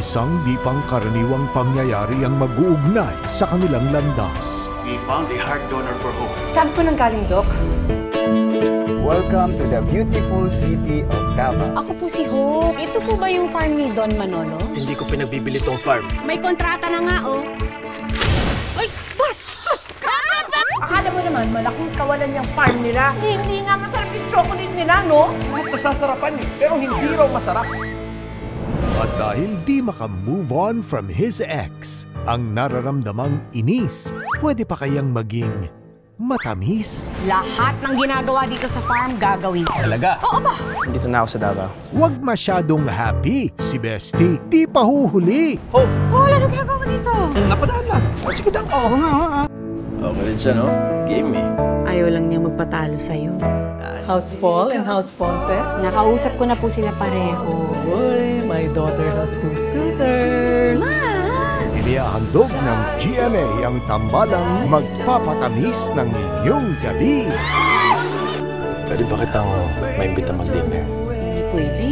isang di pangkaraniwang pangyayari ang mag-uugnay sa kanilang landas. We found a heart donor for Hope. Saan po nanggaling, Doc? Welcome to the beautiful city of Davao. Ako po si Hope. Ito po ba yung farm ni Don Manolo? Hindi ko pinagbibili tong farm. May kontrata na nga, oh. Ay, bastos ka! Akala mo naman, malaking kawalan yung farm nila. Hindi nga masarap yung chocolate nila, no? Lahat nasasarapan pero hindi raw masarap. At dahil di maka-move on from his ex, ang nararamdamang inis, pwede pa kayang maging matamis? Lahat ng ginagawa dito sa farm, gagawin ko. Talaga? Oo ba? Dito na ako sa Davao. Huwag masyadong happy si Bestie, di pa huhuli. Wala nang gagawa dito. Napadaan lang. O sige dang. Oo nga. Okay rin siya, no? Game eh. Ayaw lang niya magpatalo sa'yo. House Paul and House Ponce. Nakausap ko na po sila pareho. Boy, my daughter has 2 suitors. Inihahandog ng GMA ang tambalang magpapatamis ng inyong gabi. Pwede ba kitang maimbita mag-dinner? Hindi pwede.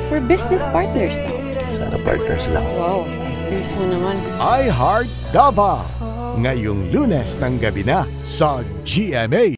We're business partners now. Sana partners lang. Wow, bilis mo naman. I Heart Davao. Ngayong Lunes ng gabi na sa GMA.